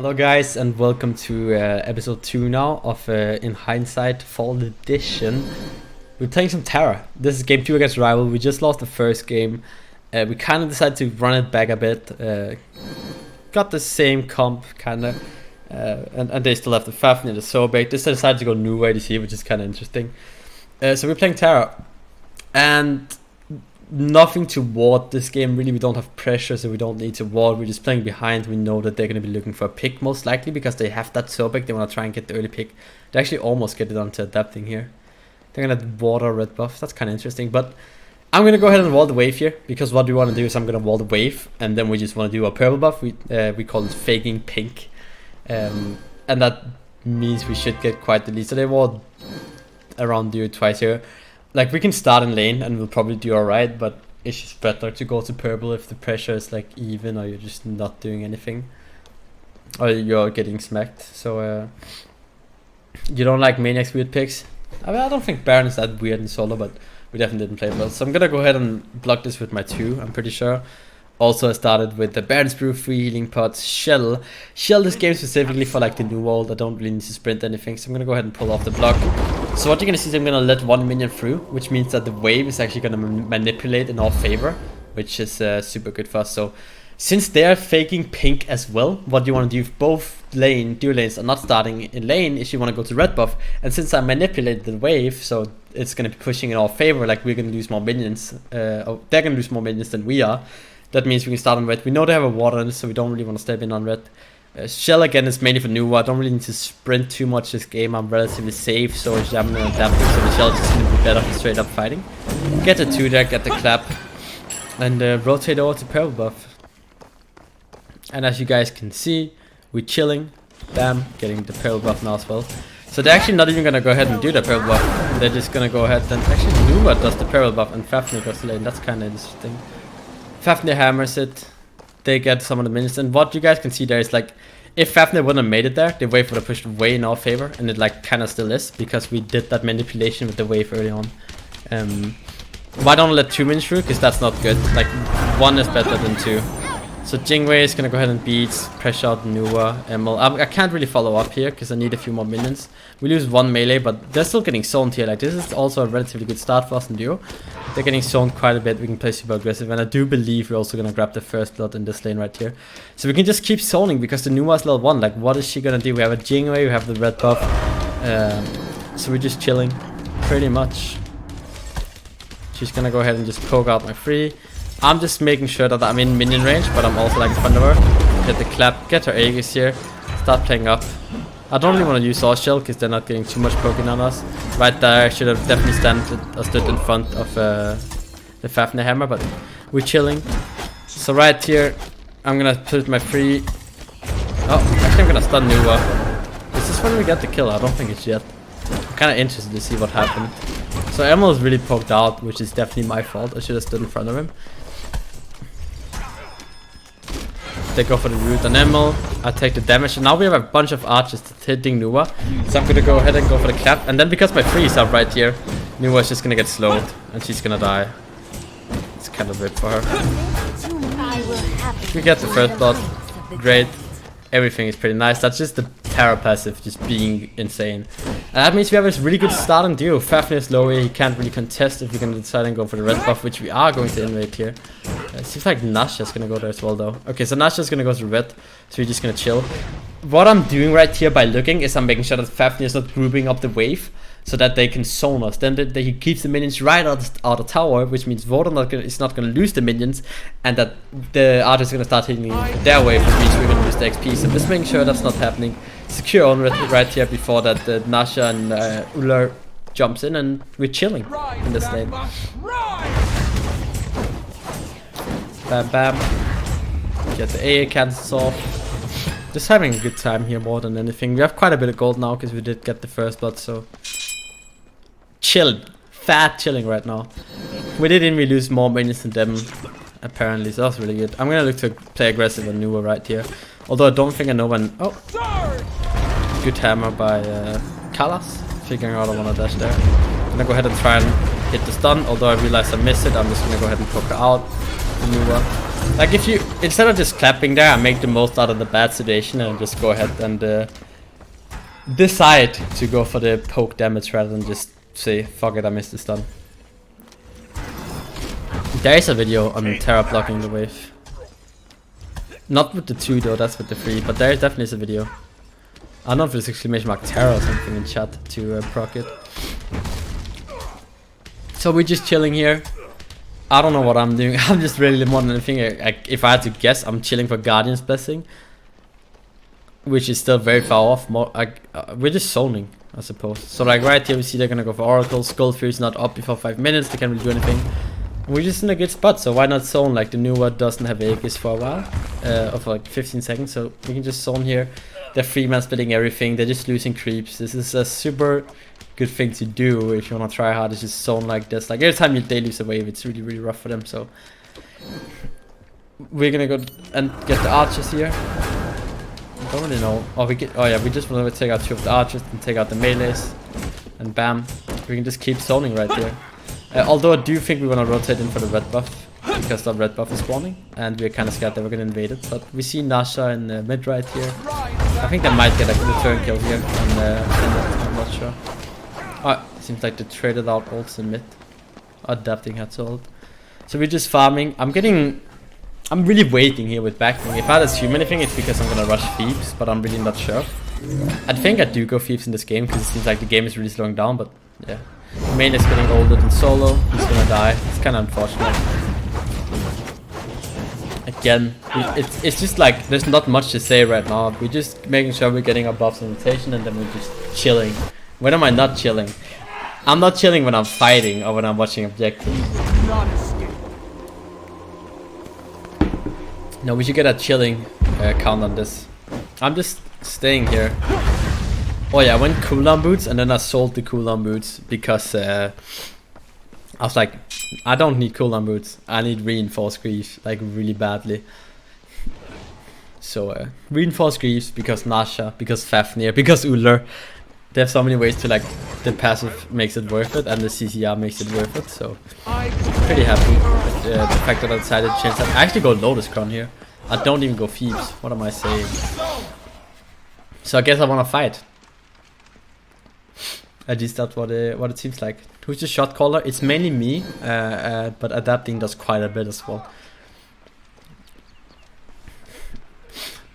Hello guys and welcome to episode 2 now of In Hindsight Fall Edition. We're playing some Terra. This is game 2 against Rival. We just lost the first game. We kind of decided to run it back a bit. Got the same comp kind of. And they still have the Fafnir, the Sobek. This decided to go new ADC, which is kind of interesting. So we're playing Terra. And nothing to ward this game really. We don't have pressure, so we don't need to ward. We're just playing behind. We know that they're going to be looking for a pick most likely because they have that Sobek. They want to try and get the early pick. They actually almost get it onto adapting here. They're going to ward our red buff. That's kind of interesting. But I'm going to go ahead and wall the wave here because what we want to do is I'm going to wall the wave and then we just want to do a purple buff. We call it faking pink. And that means we should get quite the lead. So they ward around you twice here. Like, we can start in lane and we'll probably do alright, but it's just better to go to purple if the pressure is like even or you're just not doing anything. Or you're getting smacked. So, you don't like Maniac's weird picks? I mean, I don't think Baron is that weird in solo, but we definitely didn't play well. So I'm gonna go ahead and block this with my 2, I'm pretty sure. Also, I started with the Baron's Brew, 3 healing pots, Shell. Shell this game specifically for like the new world. I don't really need to sprint anything, so I'm gonna go ahead and pull off the block. So what you're gonna see is I'm gonna let 1 minion through, which means that the wave is actually gonna manipulate in our favor, which is super good for us. So since they're faking pink as well, what you want to do if both dual lanes are not starting in lane is you want to go to red buff. And since I manipulated the wave, so it's gonna be pushing in our favor, like we're gonna lose more minions, or they're gonna lose more minions than we are. That means we can start on red. We know they have a water on it, so we don't really want to step in on red. Shell again is mainly for new. I don't really need to sprint too much this game. I'm relatively safe, so I'm gonna adapt it. So the Shell is just gonna be better for straight up fighting. Get the 2 there, get the clap, and rotate over to purple buff. And as you guys can see, we're chilling. Bam, getting the purple buff now as well. So they're actually not even gonna go ahead and do the purple buff. They're just gonna go ahead and actually Nuva does the purple buff and Fafnir goes to lane. That's kind of interesting. Fafnir hammers it, they get some of the minions, and what you guys can see there is like, if Fafnir wouldn't have made it there, the wave would have pushed way in our favor, and it like kind of still is, because we did that manipulation with the wave early on. Why don't I let 2 minions through, because that's not good, like 1 is better than 2. So Jingwei is gonna go ahead and beat, pressure out Nuwa, Emil. I can't really follow up here because I need a few more minions. We lose 1 melee, but they're still getting zoned here. Like, this is also a relatively good start for us in duo. They're getting zoned quite a bit. We can play super aggressive, and I do believe we're also gonna grab the first blood in this lane right here. So we can just keep zoning because the Nuwa is level 1. Like, what is she gonna do? We have a Jingwei, we have the red buff, so we're just chilling pretty much. She's gonna go ahead and just poke out my 3. I'm just making sure that I'm in minion range, but I'm also like in front of her. Get the clap, get her Aegis here, start playing up. I don't really want to use our Shell because they're not getting too much poking on us. Right there, I should have definitely stood in front of the Fafnir hammer, but we're chilling. So right here, I'm gonna put my 3. Oh, actually I'm gonna stun Nuwa. Is this when we get the kill? I don't think it's yet. I'm kind of interested to see what happened. So Emil is really poked out, which is definitely my fault. I should have stood in front of him. They go for the root on Emil. I take the damage, and now we have a bunch of archers hitting Nuwa. So I'm gonna go ahead and go for the clap, and then because my 3 is up right here, Nuwa is just gonna get slowed, and she's gonna die. It's kind of ripped for her. We get the first blood. Great. Everything is pretty nice. That's just the Terra passive just being insane. And that means we have a really good start on duo. Fafnir is low, he can't really contest if we're going to decide and go for the red buff, which we are going to invade here. It seems like Nasha's going to go there as well though. Okay, so Nasha's going to go to red, so we're just going to chill. What I'm doing right here by looking is I'm making sure that Fafnir is not grouping up the wave so that they can zone us. Then he keeps the minions right out of tower, which means Voda is not going to lose the minions, and that the archers are going to start hitting their wave, which means we're going to lose the XP. So just making sure that's not happening. Secure on right here before that Nasha and Uller jumps in, and we're chilling in this lane. Bam bam. Get the AA cancels off. Just having a good time here more than anything. We have quite a bit of gold now because we did get the first blood, so chilling. Fat chilling right now. We didn't really lose more minions than them apparently, so that's really good. I'm gonna look to play aggressive on Nuwa right here. Although I don't think I know when. Oh, good hammer by Kalas. Figuring out I want to dash there. I'm gonna go ahead and try and hit the stun. Although I realize I missed it, I'm just gonna go ahead and poke her out. Nuwa. Like if you, instead of just clapping there, I make the most out of the bad situation and just go ahead and decide to go for the poke damage rather than just say, fuck it, I missed the stun. There is a video on Terra blocking the wave. Not with the 2 though, that's with the 3, but there definitely is a video. I don't know if it's exclamation mark Terra or something in chat to proc it. So we're just chilling here. I don't know what I'm doing. I'm just really more than anything. If I had to guess, I'm chilling for Guardian's Blessing, which is still very far off. We're just zoning, I suppose. So like right here we see they're gonna go for Oracle. Skull Fury is not up before 5 minutes. They can't really do anything. We're just in a good spot, so why not zone? Like the new word doesn't have Aegis for a while, of like 15 seconds, so we can just zone here. They're 3-man splitting everything. They're just losing creeps. This is a super good thing to do if you want to try hard. It's just zone like this. Like every time they lose a wave, it's really, really rough for them. So we're gonna go and get the archers here. I don't really know. Oh, yeah, we just want to take out 2 of the archers and take out the melees, and bam, we can just keep zoning right here. Although I do think we want to rotate in for the red buff, because the red buff is spawning, and we're kind of scared that we're going to invade it. But we see Nasha in the mid right here. I think they might get a return kill here, and I'm not sure. Oh, seems like they traded out ults in mid. Adapting had ult. So we're just farming. I'm really waiting here with backing. If I assume anything, it's because I'm going to rush Thieves, but I'm really not sure. I think I do go Thieves in this game, because it seems like the game is really slowing down, but yeah. Main is getting older than solo. He's gonna die. It's kind of unfortunate. Again, it's just like there's not much to say right now. We're just making sure we're getting our buffs and rotation, and then we're just chilling. When am I not chilling? I'm not chilling when I'm fighting or when I'm watching objectives. No, we should get a chilling count on this. I'm just staying here. Oh yeah, I went cooldown boots and then I sold the cooldown boots because I was like, I don't need cooldown boots. I need reinforced greaves, like really badly. So reinforced greaves because Nasha, because Fafnir, because Uller. They have so many ways to like, the passive makes it worth it and the CCR makes it worth it. So pretty happy with the fact that I decided to change that. I actually go Lotus Crown here. I don't even go Thieves. What am I saying? So I guess I want to fight. At least that's what it seems like. Who's the shot caller? It's mainly me, but adapting does quite a bit as well.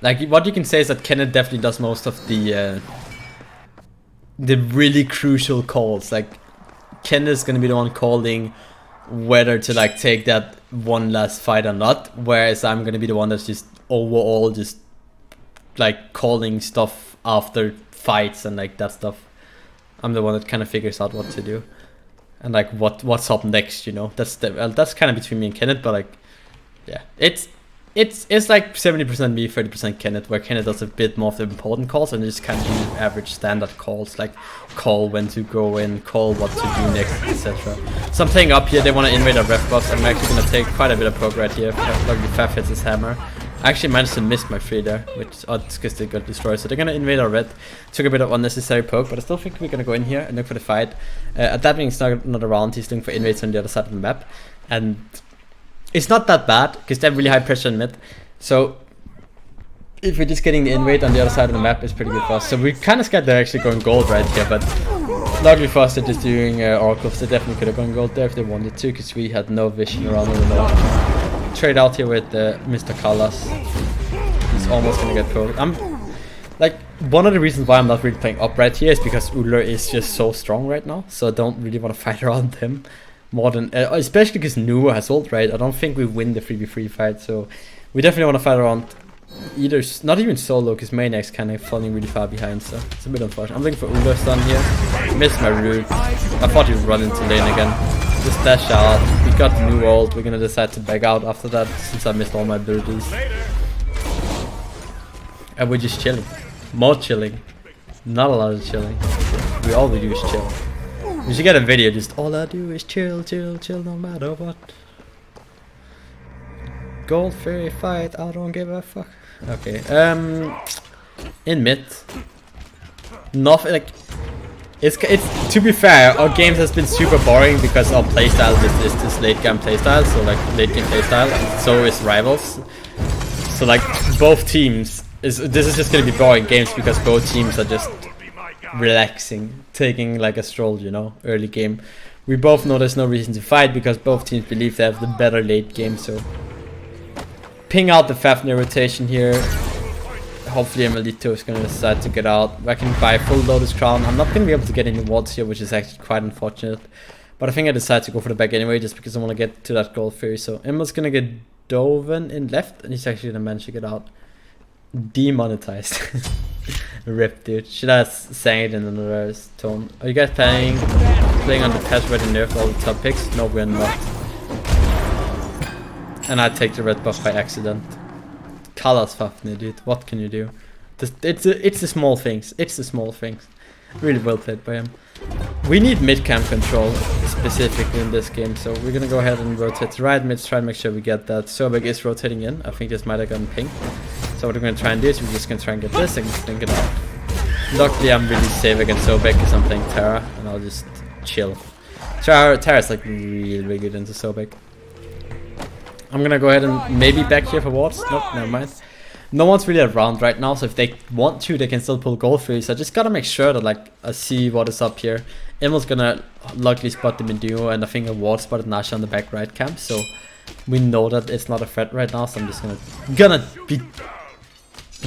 Like what you can say is that Kenneth definitely does most of the really crucial calls. Like Kenneth's gonna be the one calling whether to like take that one last fight or not, whereas I'm gonna be the one that's just overall just like calling stuff after fights and like that stuff. I'm the one that kind of figures out what to do and like what's up next, you know. That's kind of between me and Kenneth, but like yeah, it's like 70% me, 30% Kenneth, where Kenneth does a bit more of the important calls and just kind of do average standard calls, like call when to go in, call what to do next, etc. So I'm playing up here. They want to invade our ref buffs. I'm actually gonna take quite a bit of poke right here. Luckily Faf hits his hammer. I actually managed to miss my 3 there, which it's because they got destroyed. So they're gonna invade our red. Took a bit of unnecessary poke, but I still think we're gonna go in here and look for the fight. Adapting is not around. He's looking for invades on the other side of the map, and it's not that bad because they have really high pressure in mid. So if we're just getting the invade on the other side of the map, it's pretty good for us. So we're kind of scared they're actually going gold right here, but luckily for us they're just doing oracles. They definitely could have gone gold there if they wanted to, because we had no vision around them at all. Trade out here with Mr. Callas. He's almost gonna get poked. I'm like, one of the reasons why I'm not really playing up right here is because Uller is just so strong right now, so I don't really want to fight around him more than especially because Nuo has ult, right? I don't think we win the 3v3 fight, so we definitely want to fight around either, not even solo, because Maniac's kind of falling really far behind, so it's a bit unfortunate. I'm looking for Uller's stun here. Missed my root. I thought he would run into lane again. Just dash out. We got the new ult. We're gonna decide to back out after that, since I missed all my abilities. And we're just chilling. More chilling. Not a lot of chilling. All we do is chill. We should get a video, just all I do is chill, chill, chill, no matter what. Gold fairy fight, I don't give a fuck. Okay, in mid. Nothing, like, It's to be fair, our games has been super boring because our playstyle is this late game playstyle, so like late game playstyle, and so is Rivals. So like both teams this is just gonna be boring games because both teams are just relaxing, taking like a stroll, you know, early game. We both know there's no reason to fight because both teams believe they have the better late game. So ping out the Fafnir rotation here. Hopefully EmilZy is going to decide to get out. I can buy full Lotus Crown. I'm not going to be able to get any wards here, which is actually quite unfortunate. But I think I decide to go for the back anyway, just because I want to get to that gold fairy. So Emil's going to get Doven in left, and he's actually going to manage to get out. Demonetized. Rip, dude. Should I have sang it in another tone? Are you guys playing on the patch where they nerfed all the top picks? No, we're not. And I take the red buff by accident. Colors Fafnir, dude. What can you do? It's the small things. It's the small things. Really well played by him. We need mid camp control specifically in this game, so we're gonna go ahead and rotate to right mid, try and make sure we get that. Sobek is rotating in. I think this might have gotten pink. So what we're gonna try and do is we're just gonna try and get this and then get out. Luckily I'm really safe against Sobek because I'm playing Terra and I'll just chill. Terra's like really good into Sobek. I'm gonna go ahead and maybe back here for wards. Nope, never mind. No one's really around right now, so if they want to, they can still pull gold free. So I just gotta make sure that like I see what is up here. Emil's gonna luckily spot them in duo, and I think a ward spotted Nasha on the back right camp. So we know that it's not a threat right now. So I'm just gonna be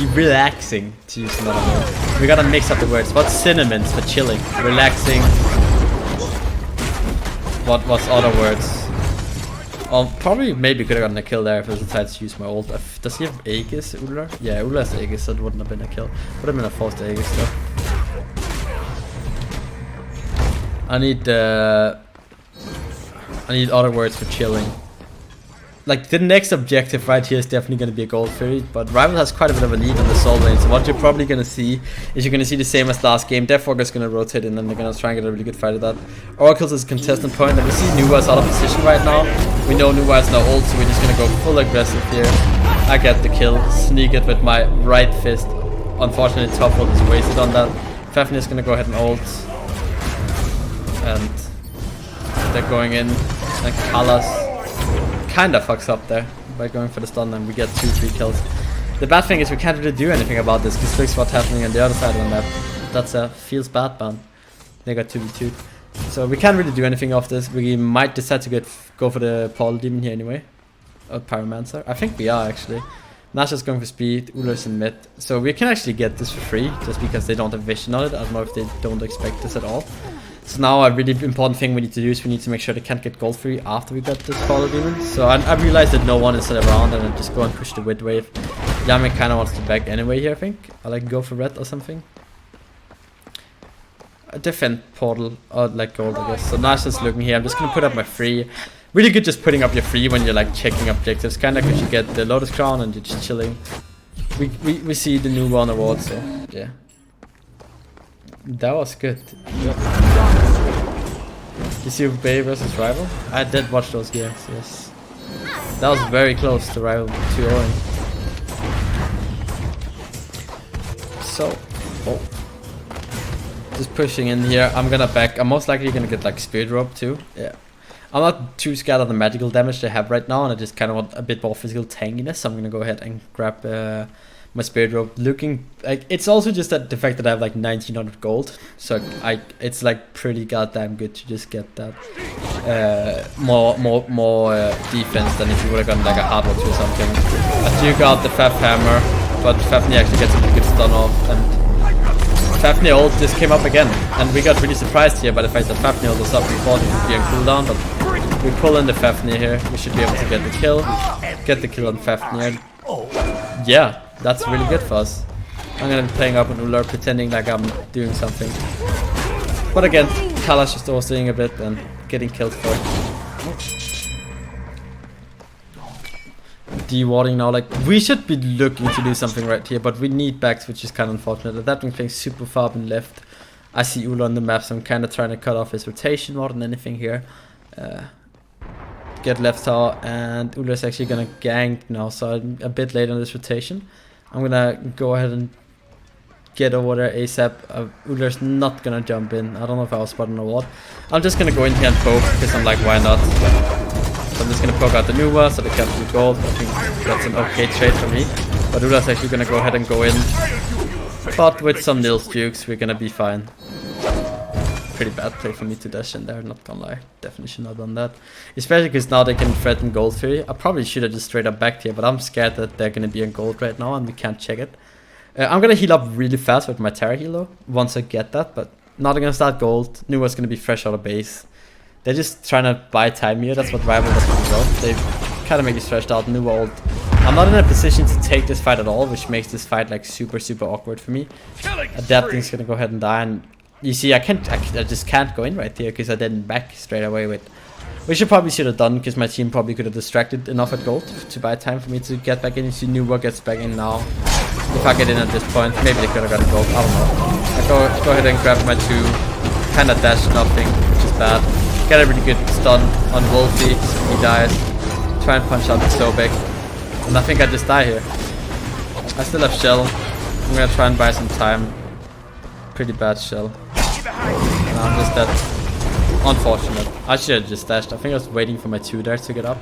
relaxing, to use another word. We gotta mix up the words. What's synonyms for chilling? Relaxing. What's other words? Probably maybe could have gotten a kill there if I decided to use my ult. Does he have Aegis, Uller? Yeah, Uller has Aegis, so it wouldn't have been a kill. Would have been a forced Aegis though. I need other words for chilling. Like the next objective right here is definitely going to be a gold fairy, but Rival has quite a bit of a lead on the soul lane. So what you're probably going to see is you're going to see the same as last game. Deathwalker is going to rotate in and they're going to try and get a really good fight at that. Oracle's is a contestant point, and we see Nuwa's out of position right now. We know Nuwa has no ult, so we're just going to go full aggressive here. I get the kill, sneak it with my right fist. Unfortunately, top ult is wasted on that. Fafnir is going to go ahead and ult. And they're going in, and Kalas kinda fucks up there by going for the stun, and we get 2-3 kills. The bad thing is we can't really do anything about this because look what's happening on the other side of the map. That's a feels bad ban. They got 2v2. So we can't really do anything off this. We might decide to go for the Paul Demon here anyway. Or Pyromancer. I think we are actually. Nasha's going for speed, Uller's in mid. So we can actually get this for free just because they don't have vision on it. I don't know if they don't expect this at all. So now a really important thing we need to do is we need to make sure they can't get gold free after we got this Follow Demon. So I realized that no one is around, and I just go and push the Wid Wave. Yami kind of wants to back anyway here, I think. I like go for red or something. A defend portal or like gold, I guess. So Nasha's looking here. I'm just gonna put up my free. Really good just putting up your free when you're like checking objectives. Kinda because you get the Lotus Crown and you're just chilling. We see the new one award, so yeah. That was good. Yep. You see Bay versus Rival? I did watch those games, yes. That was very close to Rival 2-0. So, just pushing in here. I'm gonna back. I'm most likely gonna get like Spirit Rope too. Yeah. I'm not too scared of the magical damage they have right now, and I just kind of want a bit more physical tankiness. So I'm gonna go ahead and grab my Spirit Rope. Looking like it's also just that the fact that I have like 1900 gold, so it's like pretty goddamn good to just get that more defense than if you would have gotten like a hard one or something. I do got the Faf Hammer, but Fafnir actually gets a pretty good stun off, and Fafnir ult just came up again, and we got really surprised here by the fact that Fafnir ult was up. We thought it would be on cooldown, but we pull in the Fafnir here. We should be able to get the kill on Fafnir. Yeah, that's really good for us. I'm gonna be playing up on Uller, pretending like I'm doing something. But again, Kalash is overstaying a bit and getting killed for it. De-warding now, like, we should be looking to do something right here, but we need backs, which is kind of unfortunate. That being playing super far and left. I see Uller on the map, so I'm kind of trying to cut off his rotation more than anything here. Get left tower, and Uller is actually gonna gank now, so I'm a bit late on this rotation. I'm gonna go ahead and get over there ASAP. Ullr's not gonna jump in. I don't know if I was spotting a ward. I'm just gonna go in here and poke because I'm like, why not? So I'm just gonna poke out the Nuva so they can't do gold. I think that's an okay trade for me. But Ullr's actually gonna go ahead and go in. But with some nil jukes, we're gonna be fine. Pretty bad play for me to dash in there, not gonna lie. Definitely should not have done that. Especially because now they can threaten gold fury. I probably should have just straight up backed here, but I'm scared that they're gonna be in gold right now and we can't check it. I'm gonna heal up really fast with my Terra heal though, once I get that, but now they're gonna start gold. Nuva's gonna be fresh out of base. They're just trying to buy time here, that's what Rival does really well. They kind of make it stretched out. Nuva ult. I'm not in a position to take this fight at all, which makes this fight like super awkward for me. Adapting's gonna go ahead and die, and you see I just can't go in right here because I didn't back straight away with, which I probably should have done because my team probably could have distracted enough at gold to buy time for me to get back in. You see Nuva gets back in now. If I get in at this point, maybe they could have gotten gold, I don't know. I go ahead and grab my 2, kinda dash nothing, which is bad. Get a really good stun on Wolfie, so he dies. Try and punch out the Sobek. And I think I just die here. I still have shell. I'm gonna try and buy some time. Pretty bad shell. And I'm just dead. Unfortunate. I should have just dashed. I think I was waiting for my 2 there to get up.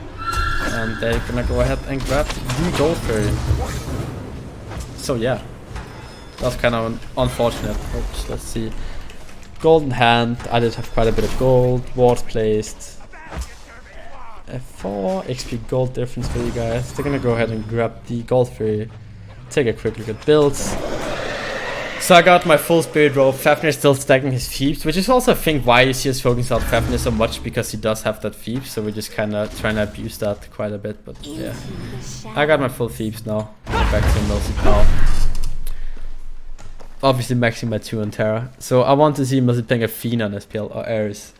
And they're gonna go ahead and grab the gold fairy. So yeah. That's kind of unfortunate. Oops, let's see. Golden hand. I did have quite a bit of gold. Wards placed. 4 XP gold difference for you guys. They're gonna go ahead and grab the gold fairy. Take a quick look at builds. So I got my full spirit robe. Fafnir is still stacking his Thieves, which is also I think why you see us focusing on Fafnir so much, because he does have that Thieves, so we're just kinda trying to abuse that quite a bit, but yeah. I got my full Thieves now. Back to EmilZy now. Obviously maxing my 2 on Terra. So I want to see EmilZy playing a Fiend on SPL or Ares.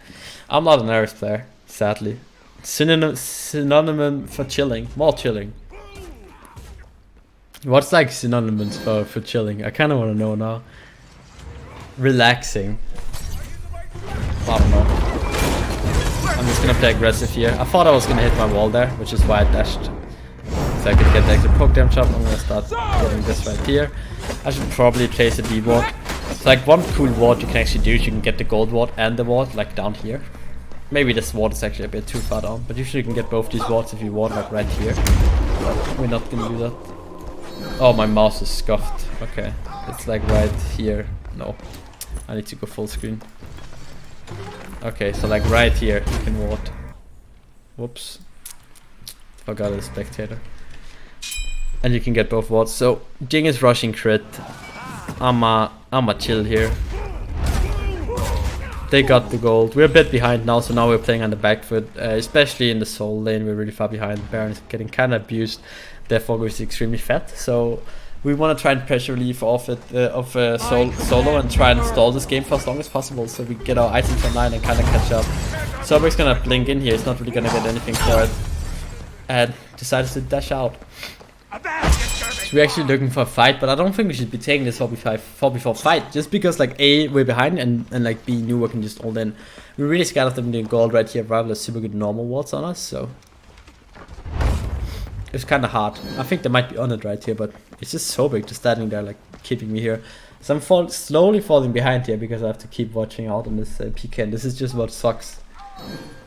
I'm not an Ares player, sadly. Synonym for chilling, more chilling. What's like synonymous for chilling? I kind of want to know now. Relaxing. I don't know. I'm just gonna play aggressive here. I thought I was gonna hit my wall there, which is why I dashed. So I could get the extra poke damage up. I'm gonna start getting this right here. I should probably place a D ward. So like one cool ward you can actually do is you can get the gold ward and the ward like down here. Maybe this ward is actually a bit too far down, but usually you can get both these wards if you ward like right here. But we're not gonna do that. Oh, my mouse is scuffed. Okay, it's like right here. No, I need to go full screen. Okay, so like right here you can ward. Whoops, forgot a spectator. And you can get both wards. So Jing is rushing crit. I'ma chill here. They got the gold. We're a bit behind now, so now we're playing on the back foot, especially in the soul lane. We're really far behind. Baron is getting kind of abused. Therefore, we're extremely fat. So we want to try and pressure relief off it solo and try and stall this game for as long as possible, so we get our items online and kind of catch up. Sobek's gonna blink in here. He's not really gonna get anything for it, and decides to dash out. So we're actually looking for a fight, but I don't think we should be taking this 4v4 fight, just because like A, we're behind, and like B, Nuva can just hold in. We're really scared of them doing gold right here. Rival has super good normal wards on us, so it's kind of hard. I think they might be on it right here, but it's just so big just standing there like keeping me here. So I'm slowly falling behind here because I have to keep watching out on this PK, and this is just what sucks.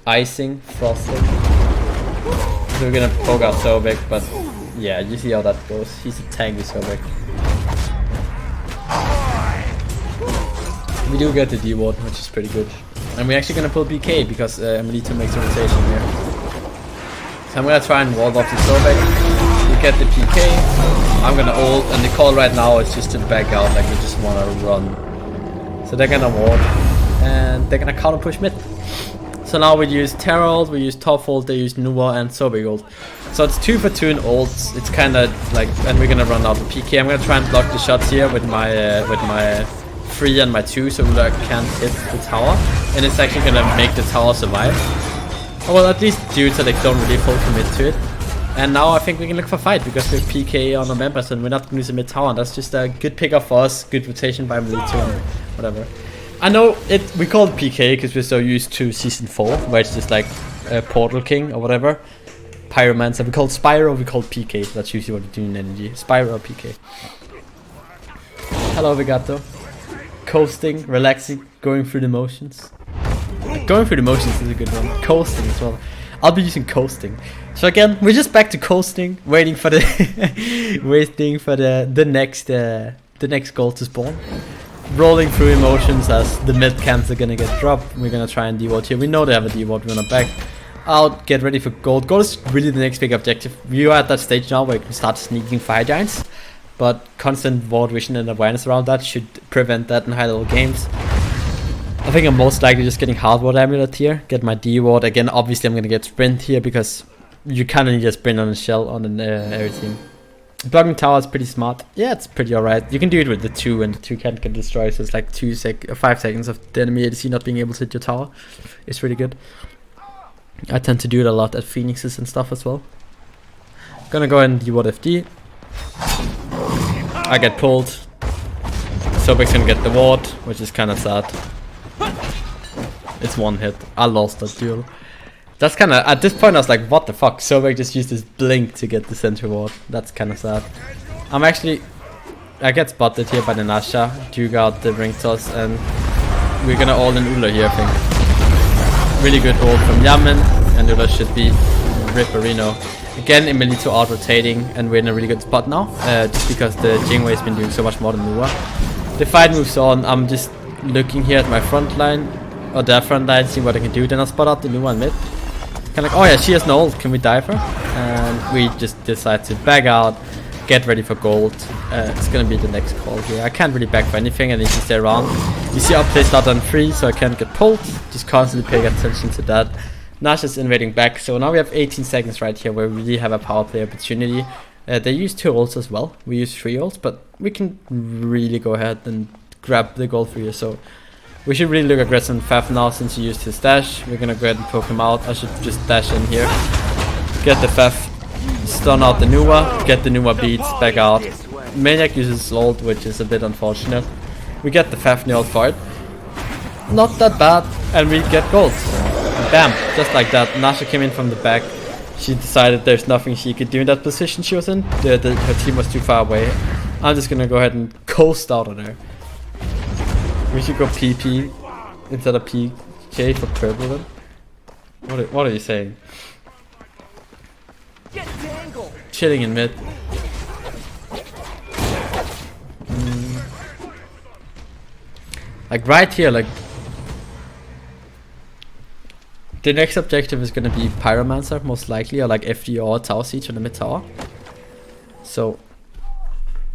Icing, frosting. So we're gonna poke out Sobek, but yeah, you see how that goes. He's a tanky Sobek. We do get the D ward, which is pretty good. And we're actually gonna pull PK because EmilZy makes a rotation here. So I'm gonna try and ward off the Sobek. We get the PK. I'm gonna ult, and the call right now is just to back out, like we just wanna run. So they're gonna ward, and they're gonna counter push mid. So now we use Terra ult, we use Top ult, they use Nuva and Sobek ult. So it's 2 for 2 in ults. It's kinda like, and we're gonna run out the PK. I'm gonna try and block the shots here with my 3 and my 2, so I can't hit the tower. And it's actually gonna make the tower survive. Oh, well, at least do it so they don't really full commit to it. And now I think we can look for fight because we have PK on our members and we're not gonna use a mid tower. And that's just a good pickup for us, good rotation by EmilZy and whatever. I know we call it PK because we're so used to Season 4, where it's just like Portal King or whatever. Pyromancer, we call it Spyro, we call it PK. That's usually what we do in NRG. Spyro or PK. Hello, Vegato. Coasting, relaxing, going through the motions. Going through the motions is a good one. Coasting as well. I'll be using coasting. So again, we're just back to coasting, waiting for the the next goal to spawn. Rolling through emotions as the mid camps are gonna get dropped. We're gonna try and deward here. We know they have a deward. We're gonna back out, get ready for gold. Gold is really the next big objective. We are at that stage now where you can start sneaking fire giants, but constant ward vision and awareness around that should prevent that in high level games. I think I'm most likely just getting hard ward amulet here, get my D ward. Again, obviously I'm gonna get sprint here because you kinda need a sprint on a shell on an area team. Blocking tower is pretty smart. Yeah, it's pretty alright. You can do it with the 2 and the 2 can't get destroyed, so it's like 5 seconds of the enemy ADC not being able to hit your tower. It's really good. I tend to do it a lot at Phoenixes and stuff as well. Gonna go ahead and D ward FD. I get pulled. Sobek's gonna get the ward, which is kinda sad. It's one hit. I lost that duel. That's kind of, at this point I was like, what the fuck? Sobek just used his blink to get the center ward. That's kind of sad. I get spotted here by the Nasha. Duke out the ring toss and we're gonna all in Ulla here, I think. Really good ult from Yaman and Ulla should be Ripperino. Again, Emilito out rotating and we're in a really good spot now. Just because the Jingwei has been doing so much more than Nua. The fight moves on. I'm just looking here at my front line. Or their front line, see what I can do. Then I'll spot out the Nua mid. Kind of like, oh yeah, she has no ult, can we dive her? And we just decide to back out, get ready for gold. It's gonna be the next call here. I can't really back for anything, I need to stay around. You see outplay start on 3, so I can't get pulled. Just constantly paying attention to that. Nash is invading back, so now we have 18 seconds right here where we really have a power play opportunity. They use 2 ults as well. We use 3 ults, but we can really go ahead and grab the gold for you. So we should really look aggressive on Faf now since he used his dash. We're gonna go ahead and poke him out. I should just dash in here. Get the Faf, stun out the Nua, get the Nua beats, back out. Maniac uses ult, which is a bit unfortunate. We get the Faf nailed for it. Not that bad, and we get gold. Bam, just like that. Nasha came in from the back. She decided there's nothing she could do in that position she was in. Her team was too far away. I'm just gonna go ahead and coast out of there. We should go PP instead of PK for purple then. What are you saying? Chilling in mid. Like right here, like the next objective is gonna be Pyromancer most likely, or like FD or Tower Siege on the mid tower. So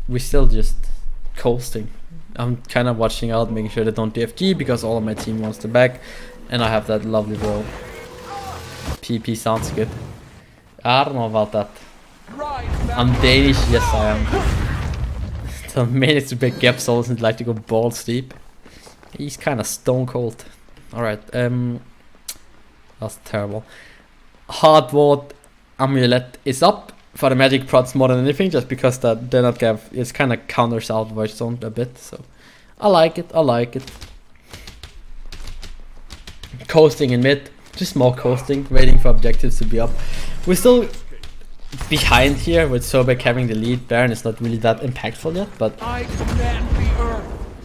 we still just coasting. I'm kind of watching out, making sure they don't DFG because all of my team wants to back, and I have that lovely roll. PP sounds good. I don't know about that. I'm Danish, yes I am. So managed to break gap souls and like to go balls deep. He's kind of stone cold. Alright, that's terrible. Hard ward amulet is up for the magic prods more than anything, just because that they're not gonna, it's kind of counters out voice zone a bit, so I like it. Coasting in mid, just more coasting, waiting for objectives to be up. We're still behind here with Sobek having the lead. Baron is not really that impactful yet, but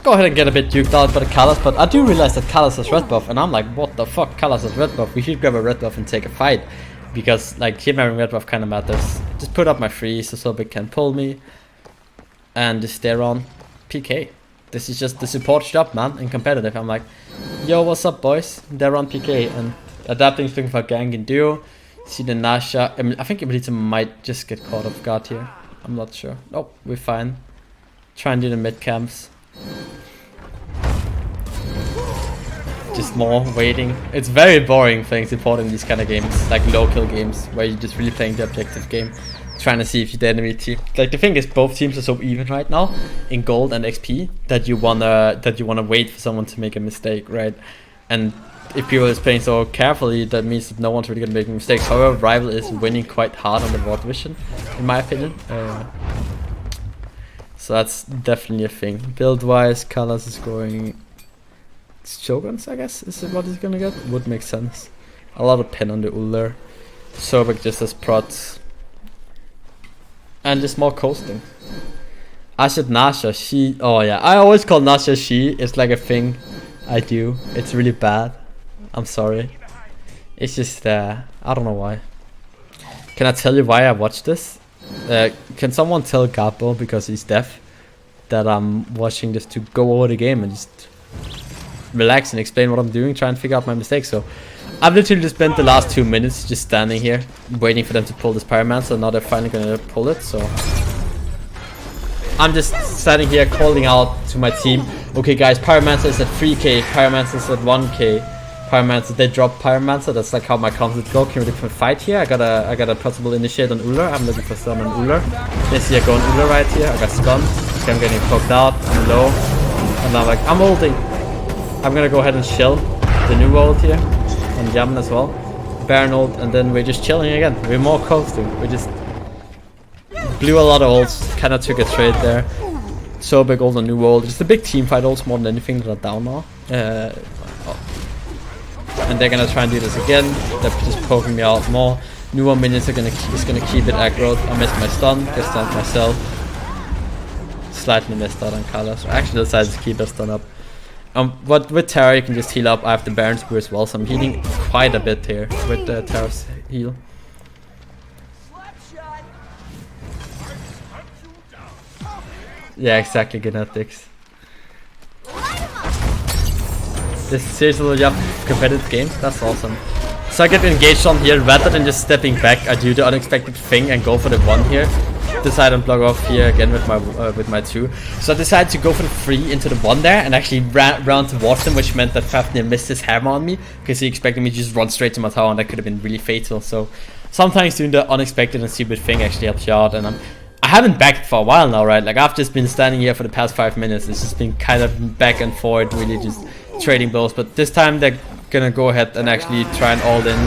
go ahead and get a bit duked out by the Kalas. But I do realize that Kalas has red buff, and I'm like, what the fuck, Kalas has red buff, we should grab a red buff and take a fight. Because like him having red buff kind of matters. Just put up my freeze so Sobek can pull me. And just stay around PK. This is just the support job, man, in competitive. I'm like, yo, what's up boys? They're on PK and adapting, looking for gang in duo. See the Nasha. I think EmilZy might just get caught off guard here. I'm not sure. Nope, we're fine. Try and do the mid camps. Just more waiting. It's very boring playing support in these kind of games, like low kill games, where you're just really playing the objective game, trying to see if the enemy team. Like the thing is, both teams are so even right now in gold and XP that you wanna wait for someone to make a mistake, right? And if people is playing so carefully, that means that no one's really gonna make mistakes. However, Rival is winning quite hard on the ward vision, in my opinion. So that's definitely a thing. Build wise, Colors is going. Shoguns, I guess, is what he's gonna get. Would make sense. A lot of pen on the Uller. Sobek just as prots. And just more coasting. I said Nasha, she. Oh yeah, I always call Nasha she. It's like a thing I do. It's really bad. I'm sorry. It's just I don't know why. Can I tell you why I watched this? Can someone tell Gabo, because he's deaf, that I'm watching this to go over the game and just relax and explain what I'm doing, try and figure out my mistakes. So I've literally just spent the last 2 minutes just standing here waiting for them to pull this Pyromancer, so now they're finally gonna pull it. So I'm just standing here calling out to my team, okay guys, Pyromancer is at 3k, Pyromancer is at 1k, Pyromancer, they drop Pyromancer, that's like how my comms go. Can we look for a fight here? I got a possible initiate on Uller, I'm looking for stun on Uller. You see I go on Uller right here, I got stunned, okay, I'm getting poked out, I'm low, and I'm like, I'm ulting. I'm gonna go ahead and chill the new ult here, on Yaman as well. Baron ult, and then we're just chilling again. We're more coasting, we just blew a lot of ults, kinda took a trade there. So big ult on new ult, just a big team fight ults more than anything that are down now. And they're gonna try and do this again. They're just poking me out more. Newer minions are gonna keep it aggroed. I missed my stun, get stunned myself. Slightly missed out on Carlos. I actually decided to keep that stun up. But with Terra you can just heal up. I have the Baron Spear as well, so I'm healing quite a bit here with the Terra's heal. Yeah, exactly, genetics. This is seriously competitive games, that's awesome. So I get engaged on here rather than just stepping back. I do the unexpected thing and go for the 1 here. Decide and block off here again with my 2. So I decided to go for the 3 into the 1 there and actually ran towards him, which meant that Fafnir missed his hammer on me because he expected me to just run straight to my tower, and that could have been really fatal. So sometimes doing the unexpected and stupid thing actually helps you out, and I haven't backed for a while now, right? Like I've just been standing here for the past 5 minutes. It's just been kind of back and forth, really just trading blows. But this time they're gonna go ahead and actually try and all in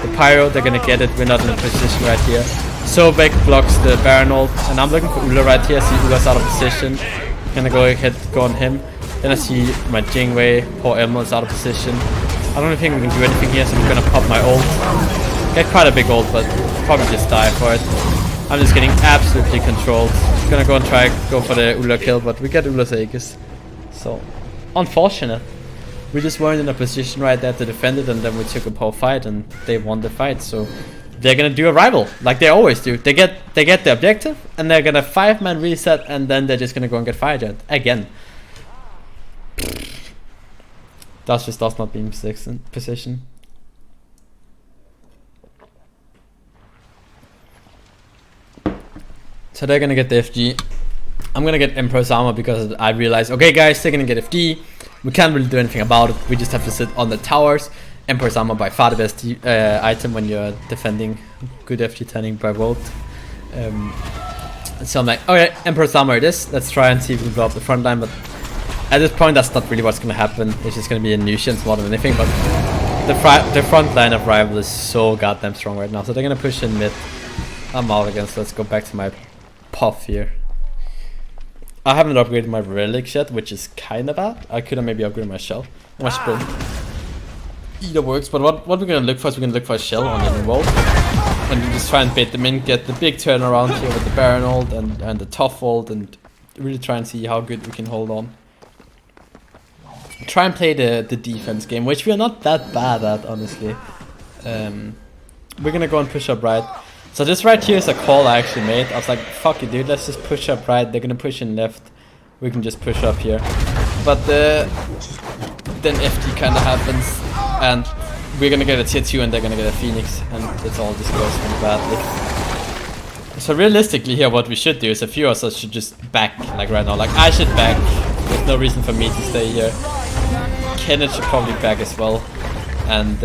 the Pyro. They're gonna get it. We're not in a position right here. Sobek blocks the Baron ult, and I'm looking for Ulla right here. See Ulla's out of position. Gonna go ahead, go on him. Then I see my Jingwei. Poor Emil is out of position. I don't think we can do anything here, so I'm gonna pop my ult. Get quite a big ult, but probably just die for it. I'm just getting absolutely controlled. Gonna go and go for the Ulla kill, but we get Ulla's Aegis. So, unfortunate. We just weren't in a position right there to defend it, and then we took a poor fight, and they won the fight. So they're gonna do a rival, like they always do. They get the objective, and they're gonna 5-man reset, and then they're just gonna go and get fired again. That's just us not being in position. So they're gonna get the FG. I'm gonna get Emperor's Armor because I realized, okay guys, they're gonna get FG. We can't really do anything about it. We just have to sit on the towers. Emperor's Armor by far the best item when you're defending. Good FG turning by Volt. So I'm like, okay, Emperor's Armor it is. Let's try and see if we can blow up the front line. But at this point, that's not really what's gonna happen. It's just gonna be a nuisance more than anything. But the front line of Rival is so goddamn strong right now. So they're gonna push in mid. I'm out again, so let's go back to my puff here. I haven't upgraded my relics yet, which is kinda bad. I could have maybe upgraded my shell. My sprint. Either works, but what we're gonna look for is we're gonna look for a shell on the wall. And just try and bait them in, get the big turnaround here with the Baron ult and the tough ult, and really try and see how good we can hold on. Try and play the defense game, which we are not that bad at, honestly. We're gonna go and push up right. So this right here is a call I actually made. I was like, fuck it dude, let's just push up right. They're gonna push in left. We can just push up here. But then FT kinda happens, and we're gonna get a tier 2 and they're gonna get a Phoenix, and it's all just goes really badly. So realistically here what we should do is a few of us should just back, like right now. Like I should back. There's no reason for me to stay here. Kenneth should probably back as well. And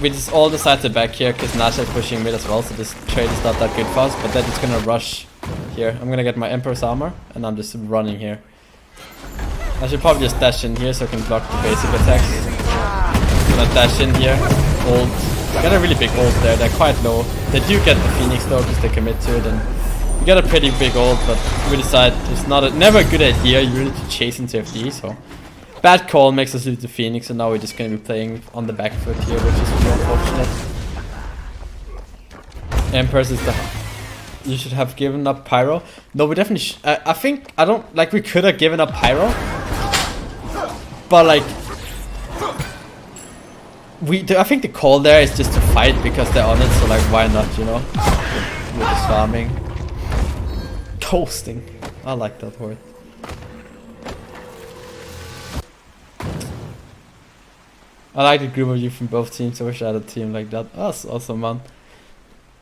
we just all decide to back here because Nasha is pushing mid as well, so this trade is not that good for us, but they're just gonna rush here. I'm gonna get my Emperor's Armor, and I'm just running here. I should probably just dash in here so I can block the basic attacks. I'm gonna dash in here, ult. Got a really big ult there, they're quite low. They do get the Phoenix though because they commit to it, and we got a pretty big ult, but we decide it's never a good idea really to chase into FD, so bad call makes us lose the Phoenix, and now we're just going to be playing on the back foot here, which is really unfortunate. Empress is the... you should have given up Pyro. No, we definitely I think, I don't, like, we could have given up Pyro. But, like, I think the call there is just to fight because they're on it, so, like, why not, you know? We're just farming. Toasting. I like that word. I like the group of you from both teams. I wish I had a team like that. Oh, that's awesome, man.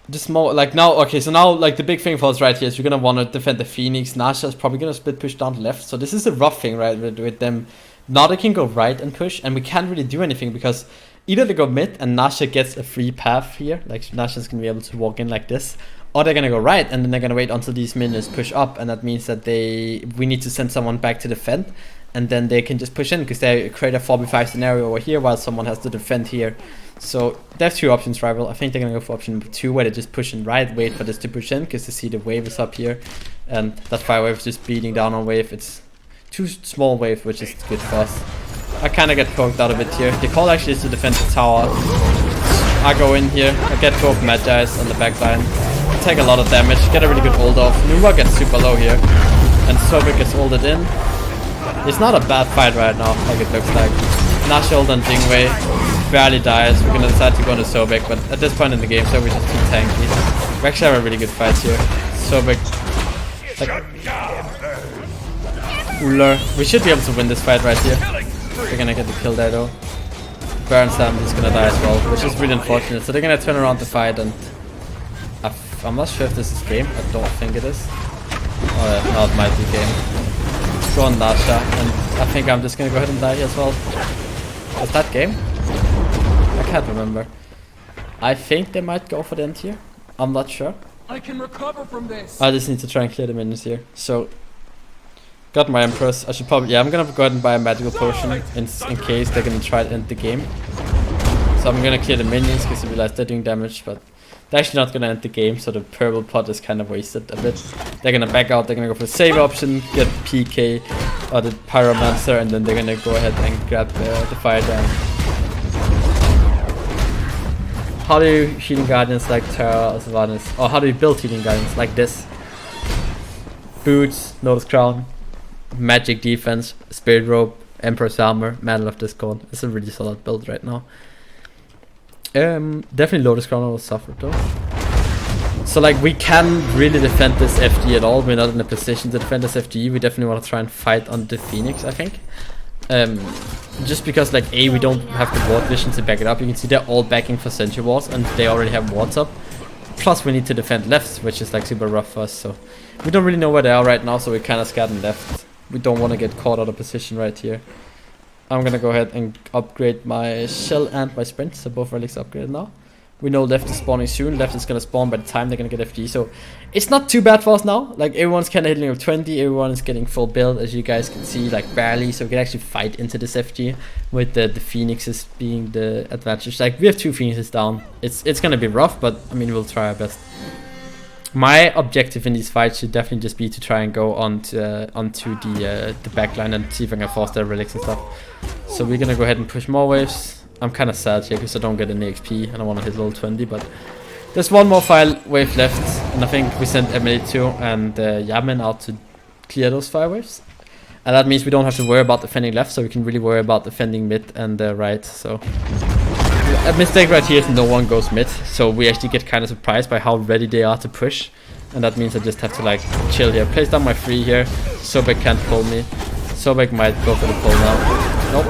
Just more like now. Okay, so now like the big thing for us right here is we're gonna want to defend the Phoenix. Nasha is probably gonna split push down left. So this is a rough thing, right? With them. Now they can go right and push, and we can't really do anything because either they go mid and Nasha gets a free path here. Like Nasha's gonna be able to walk in like this, or they're gonna go right and then they're gonna wait until these minions push up, and that means that we need to send someone back to defend. And then they can just push in because they create a 4v5 scenario over here while someone has to defend here. So they have two options, rival. I think they're gonna go for option 2 where they just push in right, wait for this to push in because they see the wave is up here, and that fire wave is just beating down on wave. It's too small wave, which is good for us. I kind of get poked out of it here. The call actually is to defend the tower. I go in here. I get both Magi's on the back line. Take a lot of damage. Get a really good ult off. Nuwa gets super low here, and Sobek gets ulted in. It's not a bad fight right now, like it looks like. Nash ult on Jingwei barely dies. We're gonna decide to go into Sobek, but at this point in the game, Sobek's just too tanky. We actually have a really good fight here. Sobek, like, Uller. We should be able to win this fight right here. We're gonna get the kill there though. Baron Sam is gonna die as well, which is really unfortunate. So they're gonna turn around the fight, and I'm not sure if this is game. I don't think it is. Oh yeah, no, it might be game. Go on Nasha, and I think I'm just gonna go ahead and die as well. Was that game? I can't remember. I think they might go for the end here. I'm not sure. I can recover from this. I just need to try and clear the minions here. So, got my Empress. I should probably, yeah, I'm gonna go ahead and buy a magical potion in case they're gonna try to end the game. So I'm gonna clear the minions because I realize they're doing damage, but they're actually not gonna end the game, so the purple pot is kind of wasted a bit. They're gonna back out, they're gonna go for the save option, get PK or the Pyromancer, and then they're gonna go ahead and grab the fire down. How do you healing guardians like Terra or Sylvanas? Or how do you build healing guardians like this? Boots, Lotus Crown, magic defense, Spirit Robe, Emperor's Armor, Mantle of Discord. It's a really solid build right now. Definitely Lotus Crown will suffer though. So like we can really defend this FG at all. We're not in a position to defend this FG. We definitely want to try and fight on the Phoenix, I think. Just because like we don't have the ward vision to back it up. You can see they're all backing for sentry walls and they already have wards up. Plus we need to defend left, which is like super rough for us. So we don't really know where they are right now, so we're kind of scared and left. We don't want to get caught out of position right here. I'm gonna go ahead and upgrade my shell and my sprint, so both relics upgraded now. We know left is spawning soon. Left is gonna spawn by the time they're gonna get FG, so it's not too bad for us now. Like everyone's kind of hitting up 20, everyone is getting full build, as you guys can see, like barely. So we can actually fight into this FG with the Phoenixes being the advantage. Like we have 2 Phoenixes down. It's gonna be rough, but I mean we'll try our best. My objective in these fights should definitely just be to try and go onto the backline and see if I can force their relics and stuff. So we're gonna go ahead and push more waves. I'm kind of sad here because I don't get any XP. I don't want to hit level 20, but there's one more fire wave left, and I think we sent EmilZy and Yamen out to clear those fire waves. And that means we don't have to worry about defending left, so we can really worry about defending mid and right. So a mistake right here is no one goes mid, so we actually get kind of surprised by how ready they are to push, and that means I just have to like chill here. Place down my 3 here. Sobek can't pull me. Sobek might go for the pull now. Nope.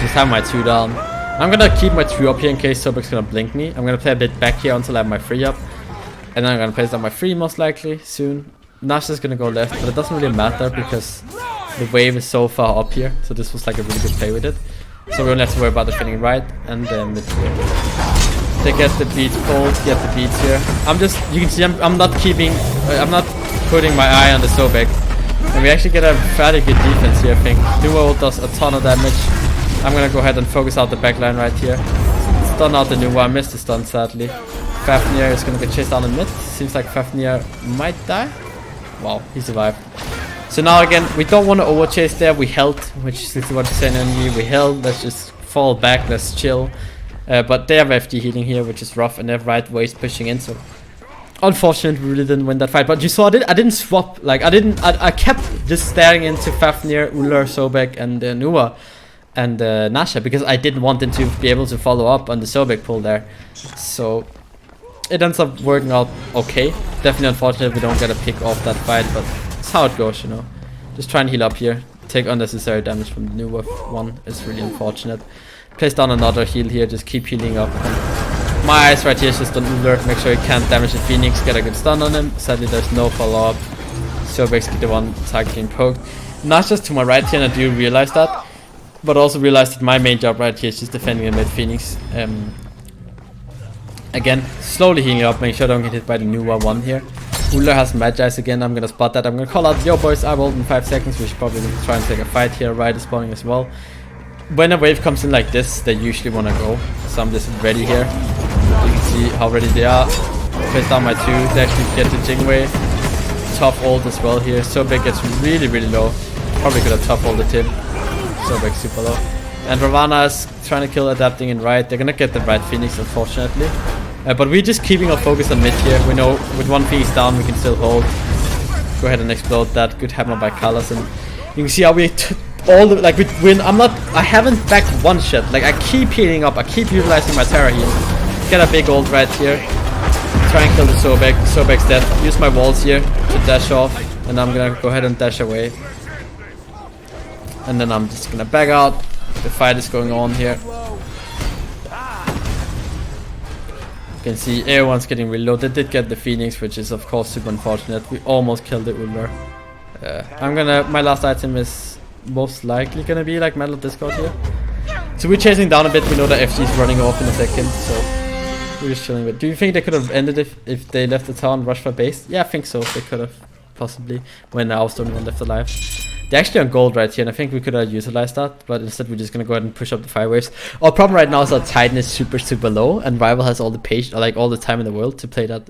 Just have my 2 down. I'm gonna keep my 2 up here in case Sobek's gonna blink me. I'm gonna play a bit back here until I have my 3 up, and then I'm gonna place down my 3 most likely soon. Nash is gonna go left, but it doesn't really matter because the wave is so far up here, so this was like a really good play with it. So we don't have to worry about defending right and then mid here. They get the beats pulled, get the beats here. You can see I'm not putting my eye on the Sobek. And we actually get a fairly good defense here, I think. Nuwa does a ton of damage. I'm gonna go ahead and focus out the backline right here. Stun out the Nuwa, I missed the stun sadly. Fafnir is gonna get chased down in mid. Seems like Fafnir might die. Wow, he survived. So now again, we don't want to overchase there. We held, which is what you're saying on you. We held, let's just fall back, let's chill. But they have FD healing here, which is rough, and they have right waves pushing in, so unfortunately, we really didn't win that fight. But you saw I didn't swap. Like I kept just staring into Fafnir, Uller, Sobek, and Nuwa and Nasha because I didn't want them to be able to follow up on the Sobek pull there. So it ends up working out okay. Definitely unfortunate we don't get a pick off that fight, but it's how it goes, you know. Just try and heal up here. Take unnecessary damage from the Nuwa one. It's really unfortunate. Place down another heal here. Just keep healing up. And my eyes right here is just on Uller. Make sure he can't damage the Phoenix. Get a good stun on him. Sadly, there's no follow up. So basically the one target getting poked. Not just to my right here, and I do realize that. But also realize that my main job right here is just defending the mid Phoenix. Again, slowly healing up, make sure I don't get hit by the Nuwa one here. Uller has Magi's again, I'm gonna spot that. I'm gonna call out, yo boys, I rolled in 5 seconds. We should probably try and take a fight here. Right is spawning as well. When a wave comes in like this, they usually wanna go. So I'm just ready here. You can see how ready they are. Place down my 2 to actually get the Jingwei. Top ult as well here. Sobek gets really, really low. Probably could have top ulted him. Sobek super low. And Ravana is trying to kill adapting in right. They're gonna get the right Phoenix, unfortunately. But we're just keeping our focus on mid here. We know with 1 Phoenix down, we can still hold. Go ahead and explode that. Good hammer by Carlos. And you can see how we all the like we win. I haven't backed one shot. Like I keep healing up. I keep utilizing my Terra heal. Get a big ult right here. Try and kill the Sobek. Sobek's dead. Use my walls here to dash off, and I'm gonna go ahead and dash away. And then I'm just gonna back out. The fight is going on here. You can see everyone's getting reloaded. They did get the Phoenix, which is of course super unfortunate. We almost killed the Uller. My last item is most likely gonna be like Metal Discord here. So we're chasing down a bit. We know that FG is running off in a second, so we're just chilling with. Do you think they could have ended if they left the town, rushed for base? Yeah, I think so. They could have possibly when I was the only one left alive. They're actually on gold right here, and I think we could have utilized that, but instead we're just gonna go ahead and push up the fire waves. Our problem right now is our Titan is super low, and Rival has all the patience, like all the time in the world to play that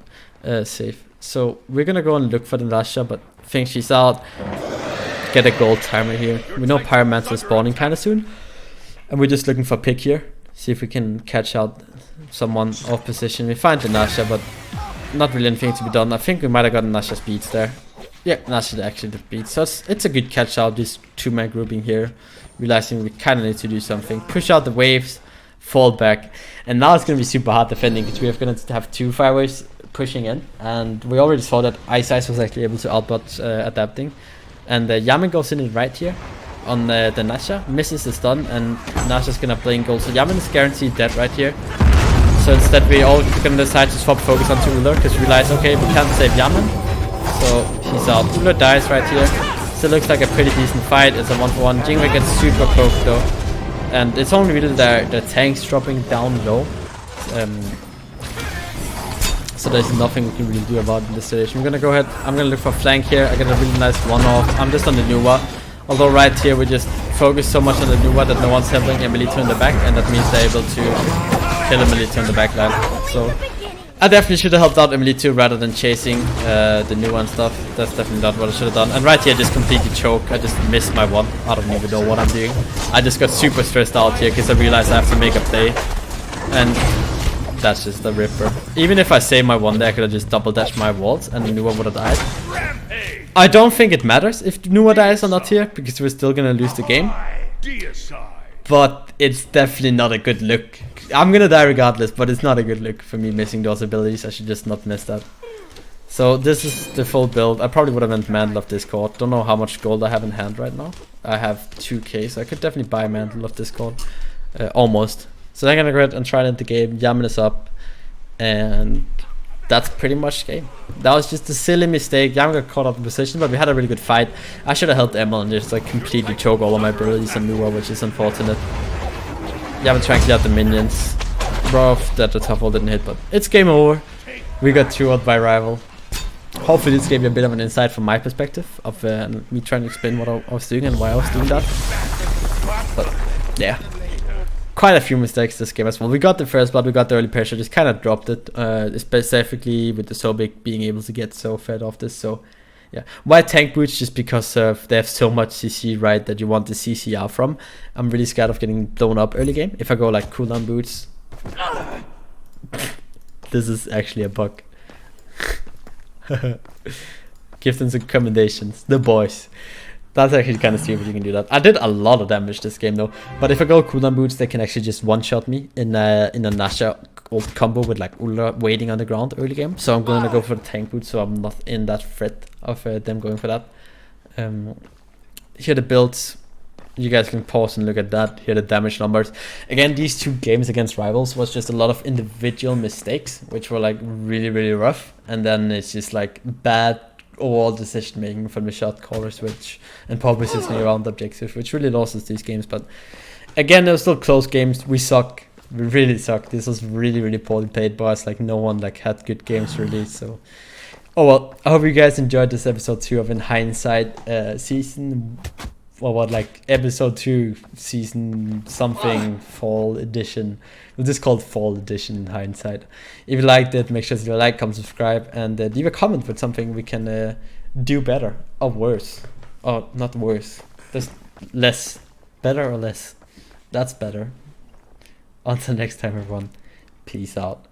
safe. So we're gonna go and look for the Nasha, but I think she's out. Get a gold timer here. We know Pyromancer is spawning kind of soon, and we're just looking for pick here. See if we can catch out someone off position. We find the Nasha, but not really anything to be done. I think we might have gotten Nasha's beats there. Yeah, Nasha actually did beat. So it's a good catch out, this 2-man grouping here. Realizing we kind of need to do something. Push out the waves, fall back. And now it's going to be super hard defending because we're going to have 2 fire waves pushing in. And we already saw that Ice was actually able to outbot adapting. And Yaman goes in right here on the Nasha. Misses the stun and Nasha's going to blink gold. So Yaman is guaranteed dead right here. So instead we all going to decide to swap focus onto Uller because we realize, okay, we can't save Yaman. So he's out. Uller dies right here. Still looks like a pretty decent fight. It's a 1-for-1. Jingwei gets super poked though. And it's only really the tanks dropping down low. So there's nothing we can really do about in this situation. I'm gonna go ahead. I'm gonna look for flank here. I get a really nice one-off. I'm just on the Nuwa. Although right here we just focus so much on the Nuwa that no one's helping EmilZy in the back. And that means they're able to kill EmilZy in the back line. So I definitely should have helped out EmilZy rather than chasing the new one stuff. That's definitely not what I should have done. And right here, I just completely choke. I just missed my one. I don't even know what I'm doing. I just got super stressed out here because I realized I have to make a play. And that's just a ripper. Even if I save my one there, I could have just double dashed my walls and the Nuwa would have died. I don't think it matters if Nuwa dies or not here because we're still gonna lose the game. But it's definitely not a good look. I'm gonna die regardless, but it's not a good look for me missing those abilities. I should just not miss that. So this is the full build. I probably would have went Mantle of Discord. Don't know how much gold I have in hand right now. I have 2k, so I could definitely buy Mantle of Discord. Almost. So I'm gonna go ahead and try it in the game. Yaman is up. And that's pretty much the game. That was just a silly mistake. Yaman got caught up in position, but we had a really good fight. I should have helped Emil and just like completely choke all of my abilities on Nuwa, which is unfortunate. Yaman trying to clear out the minions. Rough that the top wall didn't hit, but it's game over. We got 2-0 by Rival. Hopefully this gave you a bit of an insight from my perspective of me trying to explain what I was doing and why I was doing that. But yeah, quite a few mistakes this game as well. We got the first blood, we got the early pressure, just kind of dropped it, specifically with the Sobek being able to get so fed off this. So yeah, why tank boots? Just because they have so much CC right that you want the CC out from. I'm really scared of getting blown up early game. If I go like cooldown boots, this is actually a bug. Give them some commendations. The boys. That's actually kind of stupid you can do that. I did a lot of damage this game though. But if I go cooldown boots, they can actually just one-shot me in a Nasha ult combo with like Ulla waiting on the ground early game. So I'm going to go for the tank boots so I'm not in that threat of them going for that. Here are the builds. You guys can pause and look at that. Here are the damage numbers. Again, these 2 games against rivals was just a lot of individual mistakes, which were like really, really rough. And then it's just like bad overall decision making from the shot callers, and probably positioning around the objective, which really lost us these games. But again, there were still close games. We suck. We really suck. This was really, really poorly played by us. Like no one like had good games really. So, oh well. I hope you guys enjoyed this episode 2 of In Hindsight season. Or what, like episode 2 season something fall edition. We'll just call it fall edition In Hindsight. If you liked it, make sure to like, comment, subscribe, and leave a comment with something we can do better or worse. Or not worse, just less. Better or less. That's better. Until next time, everyone. Peace out.